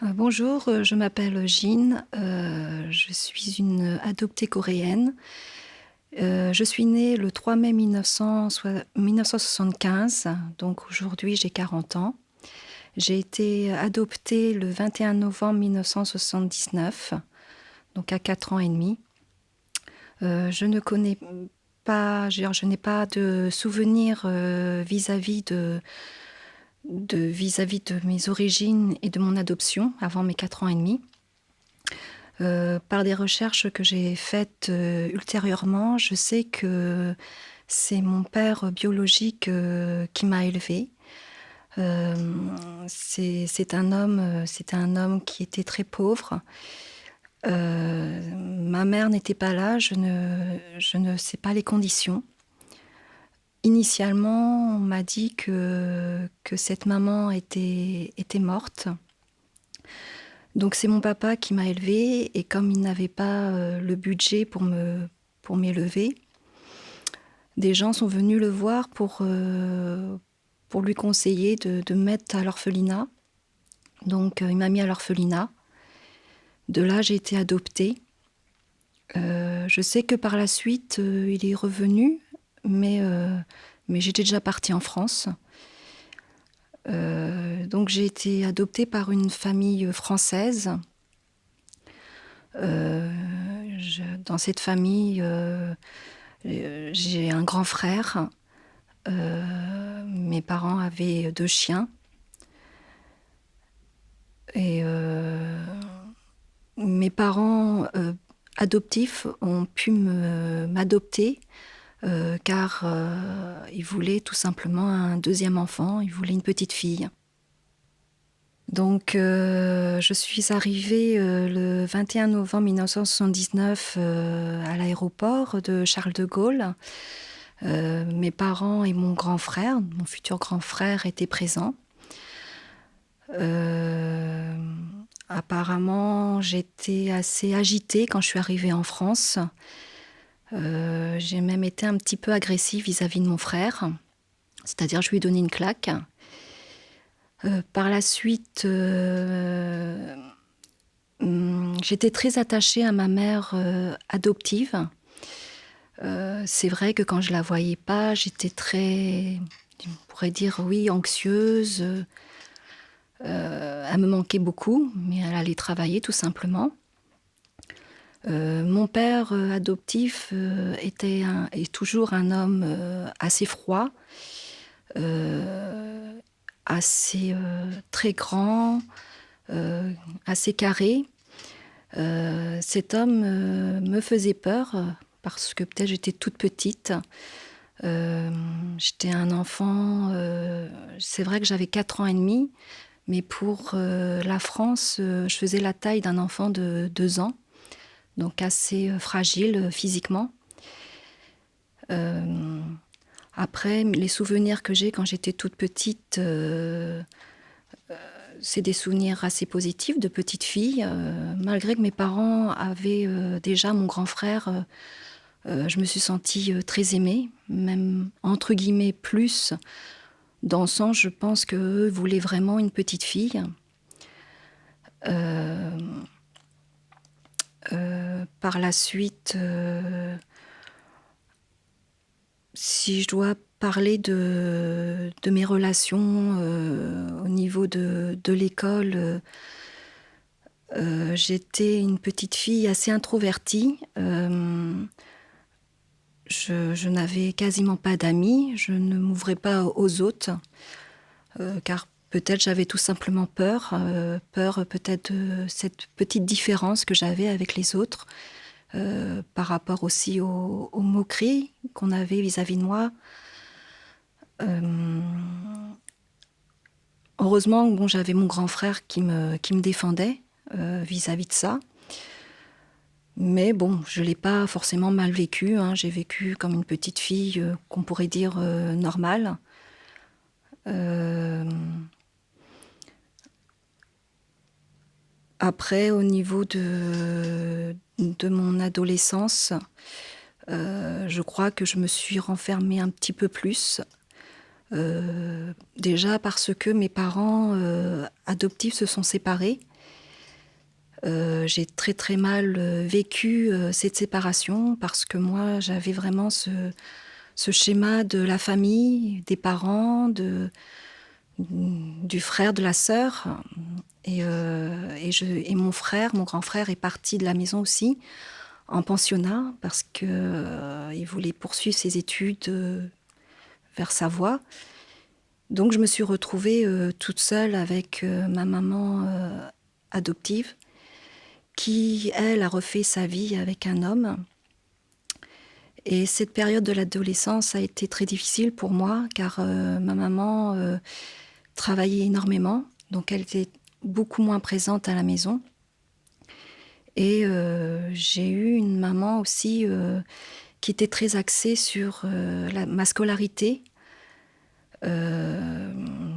Bonjour, je m'appelle Jin, je suis une adoptée coréenne. Je suis née le 3 mai 1975, donc aujourd'hui j'ai 40 ans. J'ai été adoptée le 21 novembre 1979, donc à 4 ans et demi. Je ne connais pas, je n'ai pas de souvenirs vis-à-vis de mes origines et de mon adoption avant mes 4 ans et demi. Par des recherches que j'ai faites ultérieurement, je sais que c'est mon père biologique qui m'a élevée. C'était un homme qui était très pauvre. Ma mère n'était pas là, je ne sais pas les conditions. Initialement, on m'a dit que cette maman était morte. Donc c'est mon papa qui m'a élevée et comme il n'avait pas le budget pour m'élever, des gens sont venus le voir pour lui conseiller de me mettre à l'orphelinat. Donc il m'a mis à l'orphelinat. De là, j'ai été adoptée. Je sais que par la suite, il est revenu, mais j'étais déjà partie en France. Donc j'ai été adoptée par une famille française. Dans cette famille, j'ai un grand frère. Mes parents avaient 2 chiens. Et mes parents adoptifs ont pu m'adopter car ils voulaient tout simplement un deuxième enfant, ils voulaient une petite fille. Donc je suis arrivée le 21 novembre 1979 à l'aéroport de Charles de Gaulle. Mes parents et mon grand frère, mon futur grand frère, étaient présents. Apparemment, j'étais assez agitée quand je suis arrivée en France. J'ai même été un petit peu agressive vis-à-vis de mon frère. C'est-à-dire, je lui ai donné une claque. Par la suite, j'étais très attachée à ma mère adoptive. C'est vrai que quand je la voyais pas, j'étais très, on pourrait dire oui, anxieuse. Elle me manquait beaucoup, mais elle allait travailler tout simplement. Mon père adoptif est toujours un homme assez froid, assez très grand, assez carré. Cet homme me faisait peur parce que peut-être j'étais toute petite. J'étais un enfant, c'est vrai que j'avais 4 ans et demi, mais pour la France, je faisais la taille d'un enfant de 2 ans, donc assez fragile physiquement. Après, les souvenirs que j'ai quand j'étais toute petite, c'est des souvenirs assez positifs de petite fille. Malgré que mes parents avaient déjà mon grand frère, je me suis sentie très aimée, même entre guillemets plus, dans le sens, je pense qu'eux voulaient vraiment une petite fille. Par la suite, si je dois parler de mes relations au niveau de l'école, j'étais une petite fille assez introvertie. Je n'avais quasiment pas d'amis, je ne m'ouvrais pas aux autres, car peut-être j'avais tout simplement peur, peur peut-être de cette petite différence que j'avais avec les autres, par rapport aussi aux moqueries qu'on avait vis-à-vis de moi. Heureusement, bon, j'avais mon grand frère qui me défendait vis-à-vis de ça. Mais bon, je ne l'ai pas forcément mal vécu, hein. J'ai vécu comme une petite fille qu'on pourrait dire normale. Après, au niveau de mon adolescence, je crois que je me suis renfermée un petit peu plus. Déjà parce que mes parents adoptifs se sont séparés. J'ai très, très mal, vécu, cette séparation parce que moi, j'avais vraiment ce schéma de la famille, des parents, du frère, de la sœur et mon grand frère est parti de la maison aussi, en pensionnat parce que, il voulait poursuivre ses études, vers sa voie. Donc je me suis retrouvée, toute seule avec, ma maman, adoptive qui, elle, a refait sa vie avec un homme. Et cette période de l'adolescence a été très difficile pour moi car, ma maman, travaillait énormément, donc elle était beaucoup moins présente à la maison et j'ai eu une maman aussi, qui était très axée sur, ma scolarité.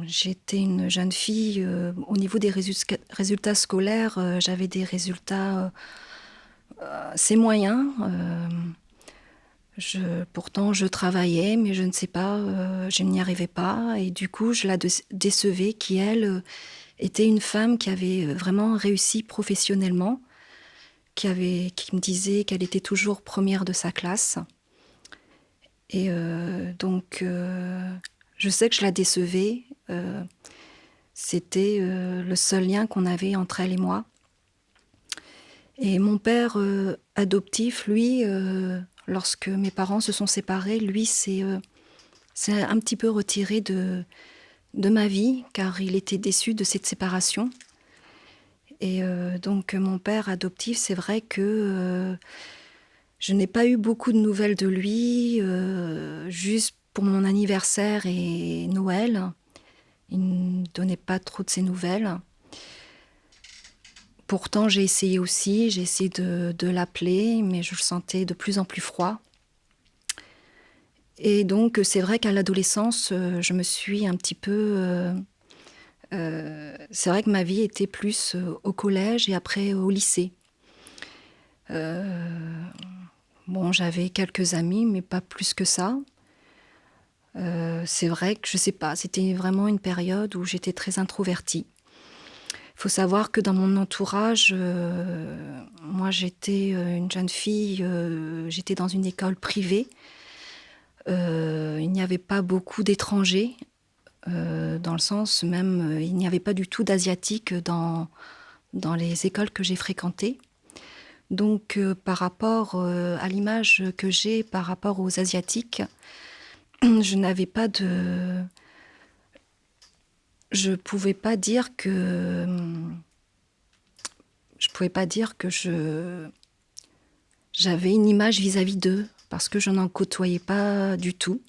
J'étais une jeune fille, au niveau des résultats scolaires, j'avais des résultats, assez moyens. Pourtant, je travaillais, mais je ne sais pas, je n'y arrivais pas et du coup, je la décevais qui, elle, était une femme qui avait, vraiment réussi professionnellement, qui me disait qu'elle était toujours première de sa classe et donc je sais que je la décevais, c'était, le seul lien qu'on avait entre elle et moi et mon père, adoptif, lui, lorsque mes parents se sont séparés, lui, s'est un petit peu retiré de ma vie, car il était déçu de cette séparation et donc mon père adoptif, c'est vrai que, je n'ai pas eu beaucoup de nouvelles de lui, juste pour mon anniversaire et Noël. Il ne donnait pas trop de ses nouvelles. Pourtant, j'ai essayé aussi, j'ai essayé de l'appeler, mais je le sentais de plus en plus froid. Et donc, c'est vrai qu'à l'adolescence, je me suis un petit peu, c'est vrai que ma vie était plus, au collège et après au lycée. Heu, bon, j'avais quelques amis, mais pas plus que ça. C'est vrai que je sais pas, c'était vraiment une période où j'étais très introvertie. Il faut savoir que dans mon entourage, moi j'étais, une jeune fille, j'étais dans une école privée. Il n'y avait pas beaucoup d'étrangers, dans le sens même, il n'y avait pas du tout d'asiatiques dans les écoles que j'ai fréquentées. Donc par rapport, à l'image que j'ai par rapport aux asiatiques, je n'avais pas de je pouvais pas dire que, je pouvais pas dire que j'avais une image vis-à-vis d'eux, parce que je n'en côtoyais pas du tout.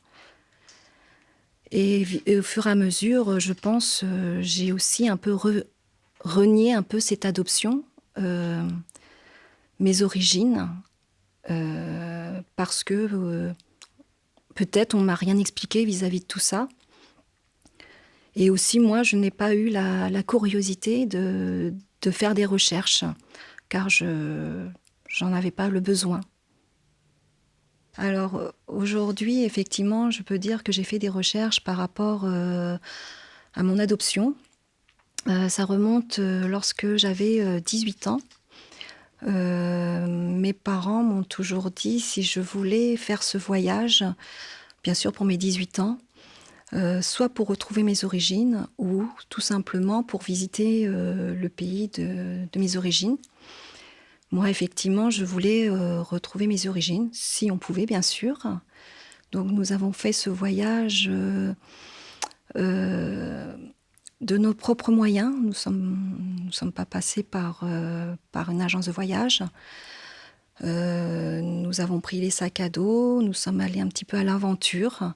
Et au fur et à mesure, je pense, j'ai aussi un peu renié un peu cette adoption, heu, mes origines, parce que, peut-être on m'a rien expliqué vis-à-vis de tout ça. Et aussi moi, je n'ai pas eu la curiosité de faire des recherches, car j'en avais pas le besoin. Alors, aujourd'hui, effectivement, je peux dire que j'ai fait des recherches par rapport, à mon adoption. Ça remonte, lorsque j'avais, 18 ans. Mes parents m'ont toujours dit si je voulais faire ce voyage, bien sûr pour mes 18 ans, soit pour retrouver mes origines ou tout simplement pour visiter, le pays de mes origines. Moi, effectivement, je voulais, retrouver mes origines, si on pouvait, bien sûr. Donc nous avons fait ce voyage, heu, de nos propres moyens. Nous sommes pas passés par une agence de voyage. Nous avons pris les sacs à dos, nous sommes allés un petit peu à l'aventure.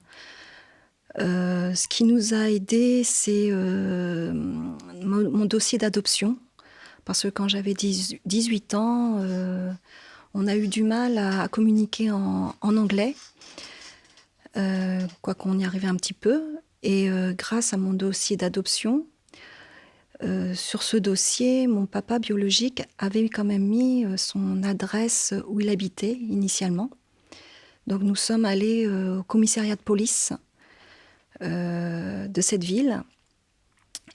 Ce qui nous a aidés, c'est, mon dossier d'adoption. Parce que quand j'avais 18 ans, on a eu du mal à communiquer en anglais, quoiqu'on y arrivait un petit peu et grâce à mon dossier d'adoption, sur ce dossier, mon papa biologique avait quand même mis, son adresse où il habitait initialement. Donc nous sommes allés, au commissariat de police, de cette ville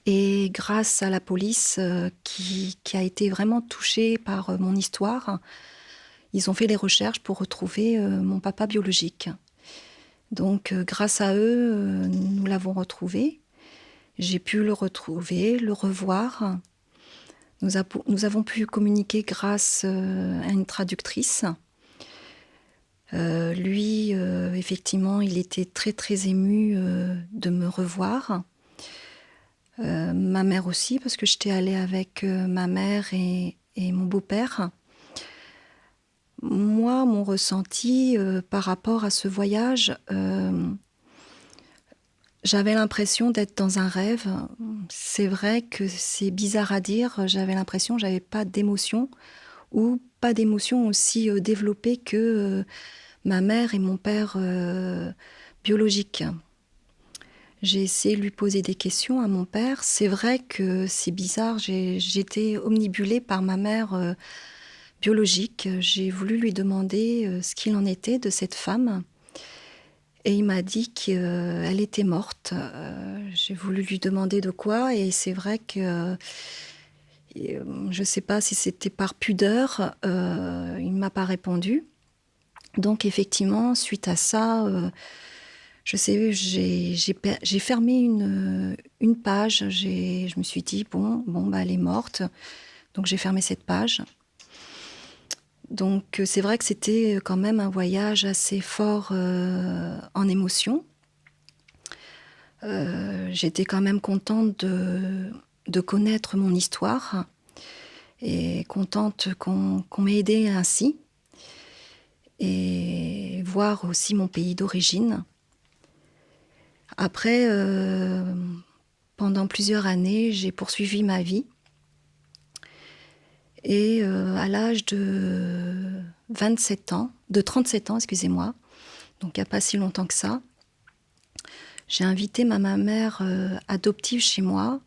Et grâce à la police qui a été vraiment touchée par mon histoire, ils ont fait les recherches pour retrouver mon papa biologique. Donc grâce à eux, nous l'avons retrouvé. J'ai pu le retrouver, le revoir. Nous avons pu communiquer grâce à une traductrice. Lui, effectivement, il était très très ému de me revoir. Ma mère aussi, parce que j'étais allée avec ma mère et mon beau-père. Moi, mon ressenti par rapport à ce voyage, j'avais l'impression d'être dans un rêve. C'est vrai que c'est bizarre à dire, j'avais l'impression que j'avais pas d'émotion, ou pas d'émotion aussi développée que ma mère et mon père biologiques. J'ai essayé de lui poser des questions à mon père. C'est vrai que c'est bizarre, j'étais omnibulée par ma mère biologique. J'ai voulu lui demander ce qu'il en était de cette femme. Et il m'a dit qu'elle était morte. J'ai voulu lui demander de quoi, et c'est vrai que je ne sais pas si c'était par pudeur, il ne m'a pas répondu. Donc effectivement, suite à ça, je sais, j'ai fermé une page. Je me suis dit, bon, bah, elle est morte. Donc j'ai fermé cette page. Donc c'est vrai que c'était quand même un voyage assez fort en émotion. J'étais quand même contente de connaître mon histoire et contente qu'on m'ait aidée ainsi, et voir aussi mon pays d'origine. Après, pendant plusieurs années, j'ai poursuivi ma vie. Et à l'âge de 37 ans, excusez-moi, donc il n'y a pas si longtemps que ça, j'ai invité ma mère adoptive chez moi,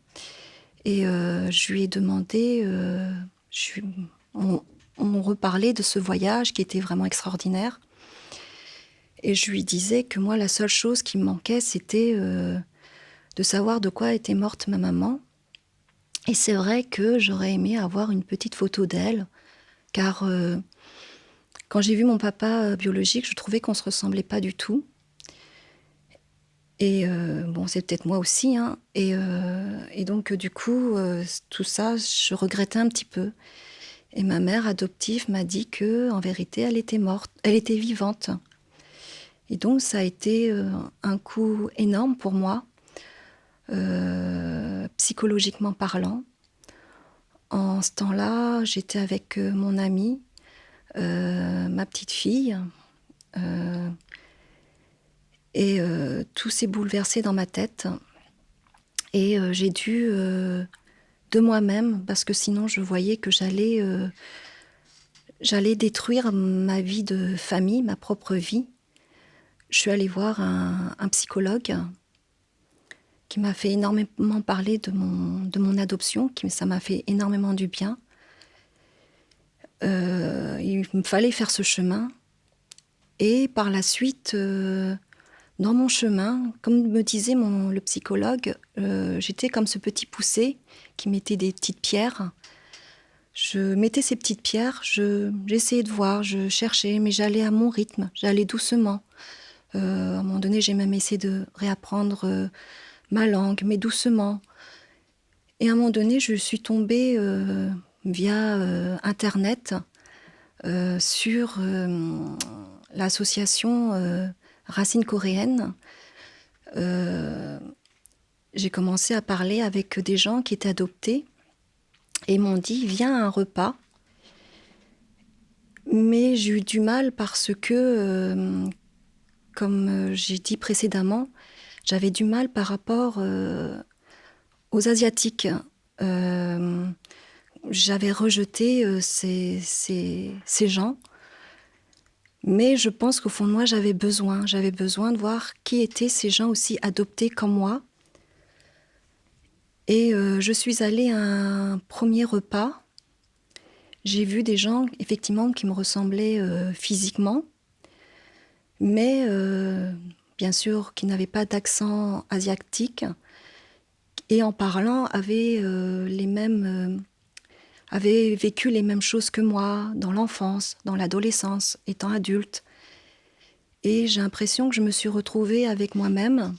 et je lui ai demandé, on reparlait de ce voyage qui était vraiment extraordinaire. Et je lui disais que moi, la seule chose qui me manquait, c'était de savoir de quoi était morte ma maman. Et c'est vrai que j'aurais aimé avoir une petite photo d'elle, car quand j'ai vu mon papa biologique, je trouvais qu'on ne se ressemblait pas du tout. Et bon, c'est peut-être moi aussi, hein. Et donc, du coup, tout ça, je regrettais un petit peu. Et ma mère adoptive m'a dit que, en vérité, elle était morte, elle était vivante. Et donc, ça a été un coup énorme pour moi, psychologiquement parlant. En ce temps-là, j'étais avec mon amie, ma petite fille, et tout s'est bouleversé dans ma tête. Et j'ai dû, de moi-même, parce que sinon je voyais que j'allais détruire ma vie de famille, ma propre vie. Je suis allée voir un psychologue qui m'a fait énormément parler de mon adoption, ça m'a fait énormément du bien. Il me fallait faire ce chemin. Et par la suite, dans mon chemin, comme me disait le psychologue, j'étais comme ce petit poussé qui mettait des petites pierres. Je mettais ces petites pierres, j'essayais de voir, je cherchais, mais j'allais à mon rythme, j'allais doucement. À un moment donné, j'ai même essayé de réapprendre ma langue, mais doucement. Et à un moment donné, je suis tombée via Internet sur l'association Racines coréennes. J'ai commencé à parler avec des gens qui étaient adoptés et m'ont dit « Viens à un repas ». Mais j'ai eu du mal parce que, comme j'ai dit précédemment, j'avais du mal par rapport aux Asiatiques. J'avais rejeté ces gens. Mais je pense qu'au fond de moi, j'avais besoin de voir qui étaient ces gens aussi adoptés comme moi. Et je suis allée à un premier repas. J'ai vu des gens, effectivement, qui me ressemblaient physiquement, mais bien sûr, qui n'avaient pas d'accent asiatique, et en parlant avait vécu les mêmes choses que moi dans l'enfance, dans l'adolescence, étant adulte. Et j'ai l'impression que je me suis retrouvée avec moi-même.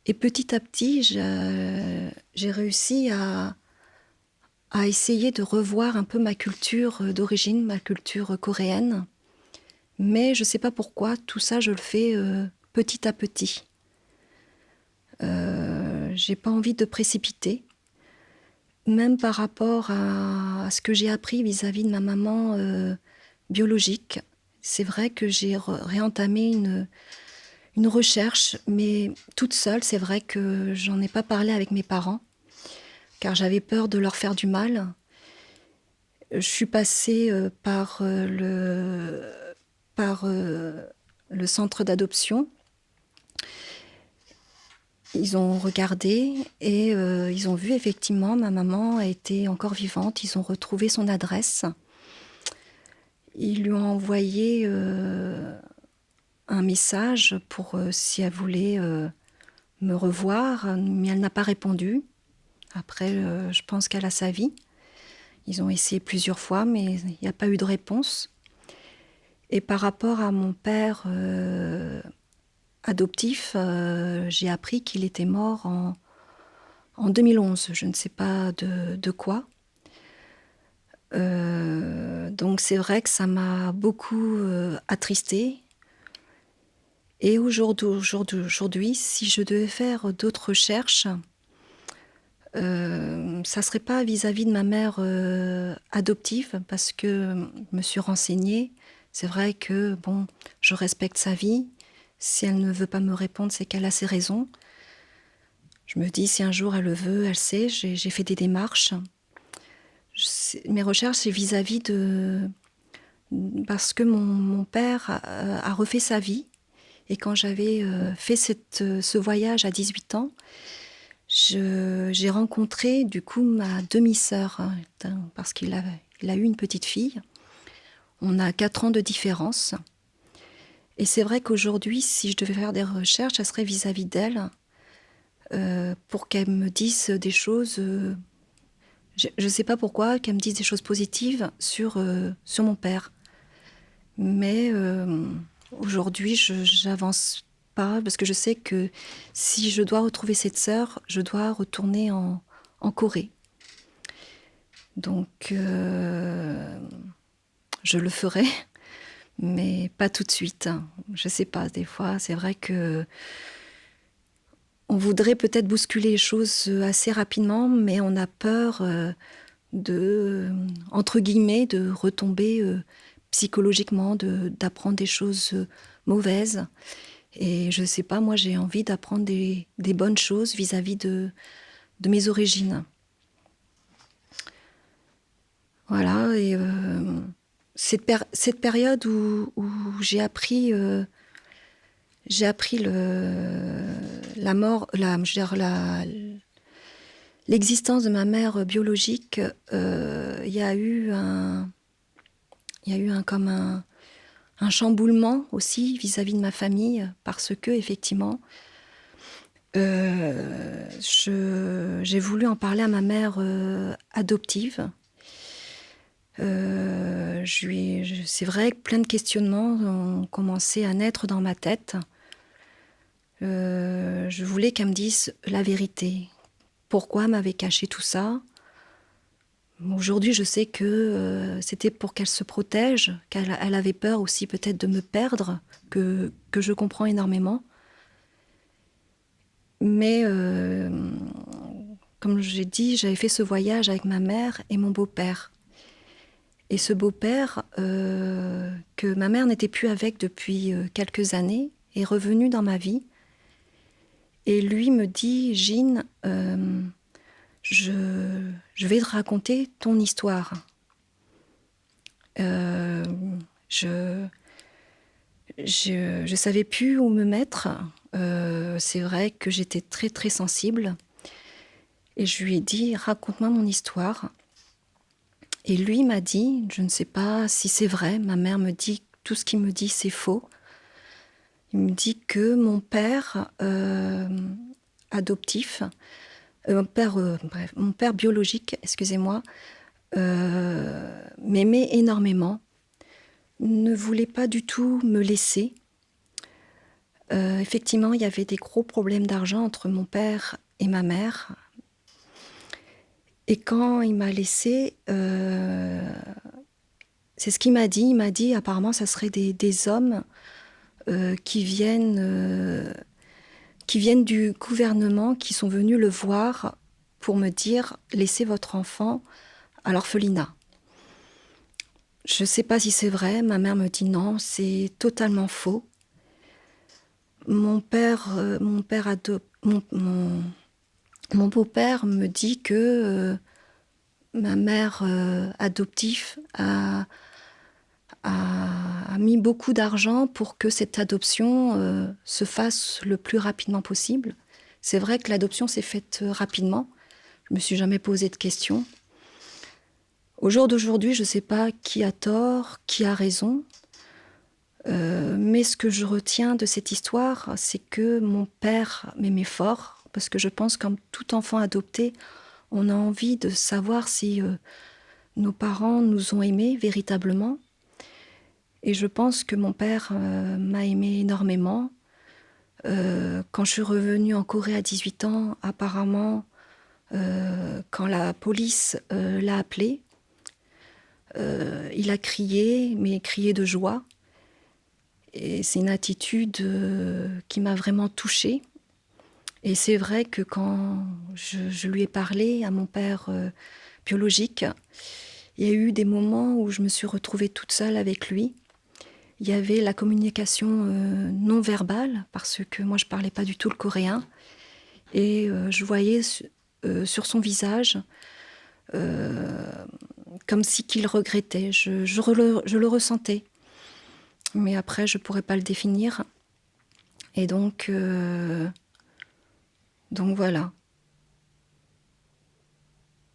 Et petit à petit, j'ai réussi à essayer de revoir un peu ma culture d'origine, ma culture coréenne. Mais je ne sais pas pourquoi, tout ça, je le fais petit à petit. J'ai pas envie de précipiter. Même par rapport à ce que j'ai appris vis-à-vis de ma maman biologique. C'est vrai que j'ai réentamé une recherche, mais toute seule. C'est vrai que j'en ai pas parlé avec mes parents, car j'avais peur de leur faire du mal. Je suis passée par le centre d'adoption. Ils ont regardé et ils ont vu effectivement ma maman était encore vivante. Ils ont retrouvé son adresse. Ils lui ont envoyé un message pour si elle voulait me revoir, mais elle n'a pas répondu. Après, je pense qu'elle a sa vie. Ils ont essayé plusieurs fois, mais il n'y a pas eu de réponse. Et par rapport à mon père adoptif, j'ai appris qu'il était mort en 2011. Je ne sais pas de quoi. Donc c'est vrai que ça m'a beaucoup attristée. Et aujourd'hui, si je devais faire d'autres recherches, ça serait pas vis-à-vis de ma mère adoptive, parce que je me suis renseignée. C'est vrai que bon, je respecte sa vie. Si elle ne veut pas me répondre, c'est qu'elle a ses raisons. Je me dis, si un jour elle le veut, elle sait. J'ai fait des démarches. Mes recherches, c'est vis-à-vis de... Parce que mon père a refait sa vie. Et quand j'avais fait ce voyage à 18 ans, j'ai rencontré du coup ma demi-sœur, parce qu'il a eu une petite fille. On a 4 ans de différence. Et c'est vrai qu'aujourd'hui, si je devais faire des recherches, ça serait vis-à-vis d'elle, pour qu'elle me dise des choses... je ne sais pas pourquoi, qu'elle me dise des choses positives sur mon père. Mais aujourd'hui, je n'avance pas, parce que je sais que si je dois retrouver cette sœur, je dois retourner en Corée. Donc, je le ferai, mais pas tout de suite. Je ne sais pas, des fois, c'est vrai que on voudrait peut-être bousculer les choses assez rapidement, mais on a peur entre guillemets, de retomber psychologiquement, d'apprendre des choses mauvaises. Et je ne sais pas, moi j'ai envie d'apprendre des bonnes choses vis-à-vis de mes origines. Voilà, et cette période où j'ai appris la mort, l'existence de ma mère biologique, il y a eu comme un chamboulement aussi vis-à-vis de ma famille, parce que effectivement, j'ai voulu en parler à ma mère adoptive. C'est vrai que plein de questionnements ont commencé à naître dans ma tête. Je voulais qu'elle me dise la vérité. Pourquoi elle m'avait caché tout ça? Aujourd'hui, je sais que c'était pour qu'elle se protège, qu'elle avait peur aussi peut-être de me perdre, que je comprends énormément. Mais comme j'ai dit, j'avais fait ce voyage avec ma mère et mon beau-père. Et ce beau-père, que ma mère n'était plus avec depuis quelques années, est revenu dans ma vie. Et lui me dit, Gine, je vais te raconter ton histoire. Je savais plus où me mettre. C'est vrai que j'étais très très sensible. Et je lui ai dit, raconte-moi mon histoire. Et lui m'a dit, je ne sais pas si c'est vrai, ma mère me dit, tout ce qu'il me dit c'est faux. Il me dit que mon père adoptif Bref, mon père biologique, excusez-moi, m'aimait énormément, ne voulait pas du tout me laisser. Effectivement, il y avait des gros problèmes d'argent entre mon père et ma mère. Et quand il m'a laissée, c'est ce qu'il m'a dit. Il m'a dit apparemment ça serait des hommes qui viennent du gouvernement, qui sont venus le voir pour me dire laissez votre enfant à l'orphelinat. Je ne sais pas si c'est vrai, ma mère me dit non, c'est totalement faux. Mon beau-père me dit que ma mère adoptive a mis beaucoup d'argent pour que cette adoption se fasse le plus rapidement possible. C'est vrai que l'adoption s'est faite rapidement. Je ne me suis jamais posé de questions. Au jour d'aujourd'hui, je ne sais pas qui a tort, qui a raison. Mais ce que je retiens de cette histoire, c'est que mon père m'aimait fort, parce que je pense comme tout enfant adopté, on a envie de savoir si nos parents nous ont aimés véritablement. Et je pense que mon père m'a aimé énormément. Quand je suis revenue en Corée à 18 ans, apparemment, quand la police l'a appelé, il a crié, mais crié de joie. Et c'est une attitude qui m'a vraiment touchée. Et c'est vrai que quand je lui ai parlé à mon père biologique, il y a eu des moments où je me suis retrouvée toute seule avec lui. Il y avait la communication non verbale, parce que moi je ne parlais pas du tout le coréen. Et je voyais sur son visage comme si qu'il regrettait. Je le ressentais. Mais après, je ne pourrais pas le définir. Et donc voilà.